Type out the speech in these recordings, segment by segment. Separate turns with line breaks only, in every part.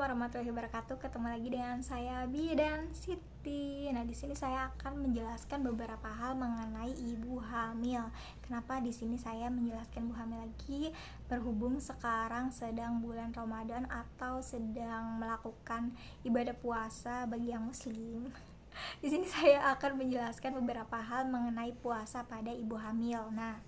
warahmatullahi wabarakatuh. Ketemu lagi dengan saya Bidan Siti. Nah, di sini saya akan menjelaskan beberapa hal mengenai ibu hamil. Kenapa di sini saya menjelaskan ibu hamil lagi? Berhubung sekarang sedang bulan Ramadan atau sedang melakukan ibadah puasa bagi yang muslim. Di sini saya akan menjelaskan beberapa hal mengenai puasa pada ibu hamil. Nah,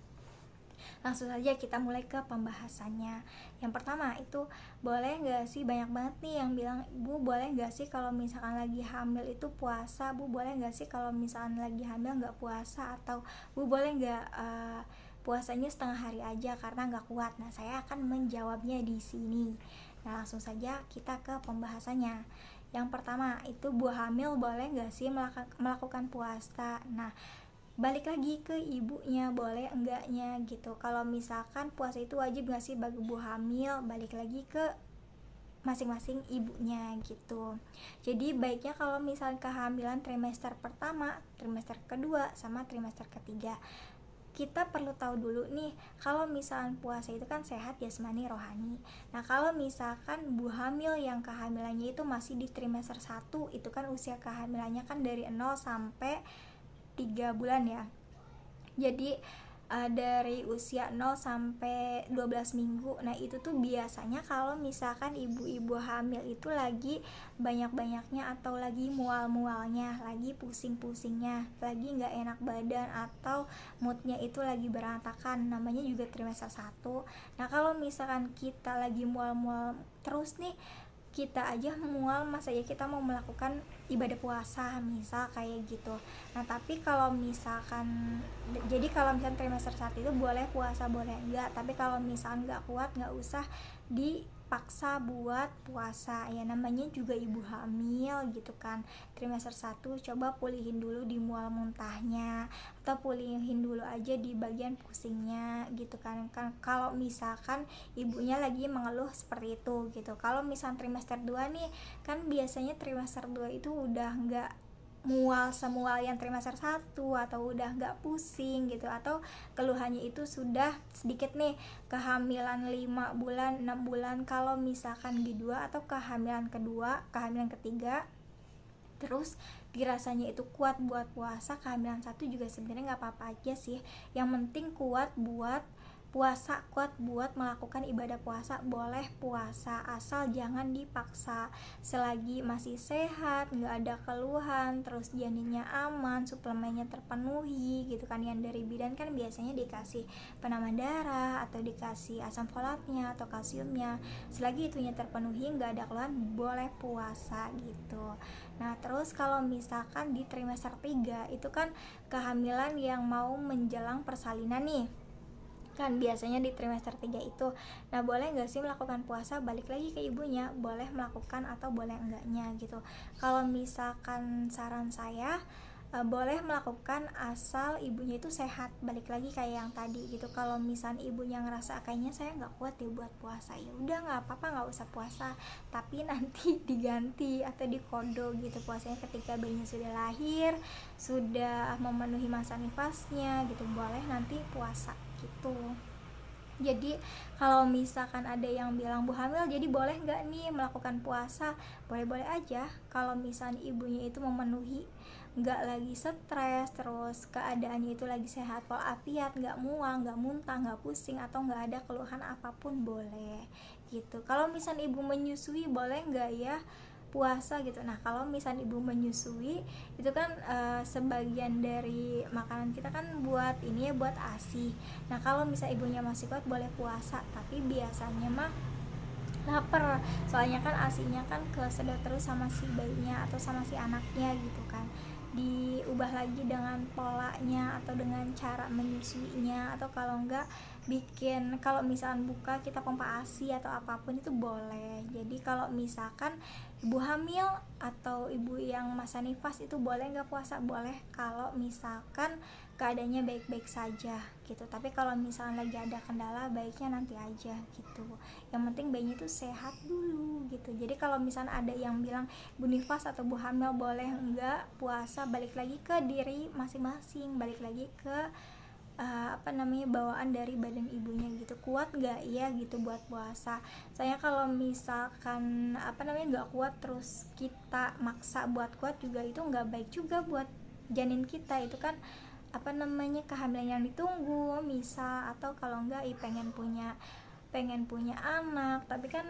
langsung saja kita mulai ke pembahasannya. Yang pertama itu, boleh nggak sih, banyak banget nih yang bilang, Bu boleh nggak sih kalau misalkan lagi hamil itu puasa, Bu boleh nggak sih kalau misalkan lagi hamil nggak puasa, atau Bu boleh nggak puasanya setengah hari aja karena nggak kuat. Nah, saya akan menjawabnya di sini. Nah, langsung saja kita ke pembahasannya. Yang pertama itu, bu hamil boleh nggak sih melakukan puasa? Nah, balik lagi ke ibunya, boleh enggaknya gitu. Kalau misalkan puasa itu wajib gak sih bagi ibu hamil, balik lagi ke masing-masing ibunya gitu. Jadi baiknya kalau misalkan kehamilan trimester pertama, trimester kedua, sama trimester ketiga, kita perlu tahu dulu nih, kalau misalkan puasa itu kan sehat jasmani rohani. Nah, kalau misalkan bu hamil yang kehamilannya itu masih di trimester 1, itu kan usia kehamilannya kan dari 0 sampai 3 bulan ya. Jadi dari usia 0 sampai 12 minggu. Nah, itu tuh biasanya kalau misalkan ibu-ibu hamil itu lagi banyak-banyaknya atau lagi mual-mualnya, lagi pusing-pusingnya, lagi gak enak badan, atau moodnya itu lagi berantakan, namanya juga trimester 1. Nah, kalau misalkan kita lagi mual-mual terus nih, kita aja mual, masa ya kita mau melakukan ibadah puasa, misal kayak gitu. Nah, tapi kalau misalkan, jadi kalau misalkan trimester 1 itu boleh puasa, boleh enggak, tapi kalau misalkan enggak kuat, enggak usah dipaksa buat puasa ya, namanya juga ibu hamil gitu kan. Trimester 1 coba pulihin dulu di mual muntahnya, atau pulihin dulu aja di bagian pusingnya gitu kan kalau misalkan ibunya lagi mengeluh seperti itu gitu. Kalau misalkan trimester 2 nih, kan biasanya trimester 2 itu udah enggak mual semual yang trimester 1, atau udah nggak pusing gitu, atau keluhannya itu sudah sedikit nih, kehamilan 5 bulan, 6 bulan, kalau misalkan G2 atau kehamilan kedua, kehamilan ketiga, terus dirasanya itu kuat buat puasa, kehamilan 1 juga sebenarnya nggak apa-apa aja sih, yang penting kuat buat puasa, kuat buat melakukan ibadah puasa, boleh puasa, asal jangan dipaksa. Selagi masih sehat, nggak ada keluhan, terus janinnya aman, suplemennya terpenuhi gitu kan. Yang dari bidan kan biasanya dikasih penambah darah, atau dikasih asam folatnya atau kalsiumnya, selagi itunya terpenuhi, nggak ada keluhan, boleh puasa gitu. Nah, terus kalau misalkan di trimester 3 itu kan kehamilan yang mau menjelang persalinan nih, kan biasanya di trimester 3 itu. Nah, boleh nggak sih melakukan puasa? Balik lagi ke ibunya, boleh melakukan atau boleh enggaknya gitu. Kalau misalkan saran saya, boleh melakukan asal ibunya itu sehat. Balik lagi kayak yang tadi gitu. Kalau misalnya ibunya ngerasa kayaknya saya nggak kuat ya buat puasa, ya udah nggak apa-apa, nggak usah puasa, tapi nanti diganti atau dikodo gitu puasanya ketika bayinya sudah lahir, sudah memenuhi masa nifasnya gitu, boleh nanti puasa gitu. Jadi kalau misalkan ada yang bilang bu hamil jadi boleh nggak nih melakukan puasa, boleh-boleh aja kalau misalnya ibunya itu memenuhi, nggak lagi stres, terus keadaannya itu lagi sehat walafiat, nggak mual, nggak muntah, nggak pusing, atau nggak ada keluhan apapun, boleh gitu. Kalau misalnya ibu menyusui, boleh nggak ya puasa gitu. Nah, kalau misalnya ibu menyusui itu kan sebagian dari makanan kita kan buat ini ya, buat ASI. Nah, kalau misalnya ibunya masih kuat, boleh puasa, tapi biasanya mah lapar, soalnya kan ASINya kan kesedot terus sama si bayinya atau sama si anaknya gitu kan. Diubah lagi dengan polanya atau dengan cara menyusuinya, atau kalau enggak bikin, kalau misalkan buka kita pompa ASI atau apapun itu boleh. Jadi kalau misalkan ibu hamil atau ibu yang masa nifas itu boleh nggak puasa? Boleh kalau misalkan keadaannya baik-baik saja gitu. Tapi kalau misalnya lagi ada kendala, baiknya nanti aja gitu. Yang penting bayinya itu sehat dulu gitu. Jadi kalau misalnya ada yang bilang bu nifas atau bu hamil boleh enggak puasa, balik lagi ke diri masing-masing, balik lagi ke bawaan dari badan ibunya gitu, kuat gak ya gitu buat puasa. Soalnya kalau misalkan gak kuat terus kita maksa buat kuat juga itu gak baik juga buat janin kita. Itu kan kehamilan yang ditunggu misal, atau kalau enggak pengen punya anak, tapi kan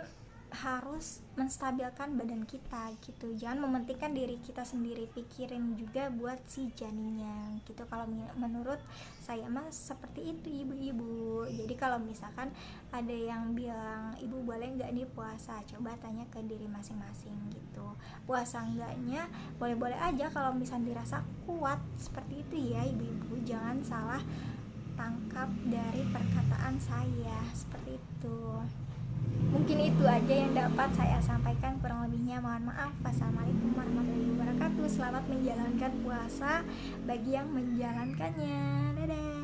harus menstabilkan badan kita gitu, jangan mementingkan diri kita sendiri, pikirin juga buat si janinnya gitu. Kalau menurut saya mah seperti itu ibu-ibu. Jadi kalau misalkan ada yang bilang ibu boleh nggak nih puasa, coba tanya ke diri masing-masing gitu. Puasa enggaknya boleh-boleh aja kalau misalnya dirasa kuat, seperti itu ya ibu-ibu, jangan salah tangkap dari perkataan saya seperti itu. Mungkin itu aja yang dapat saya sampaikan, kurang lebihnya mohon maaf. Wassalamualaikum warahmatullahi wabarakatuh. Selamat menjalankan puasa bagi yang menjalankannya. Dadah.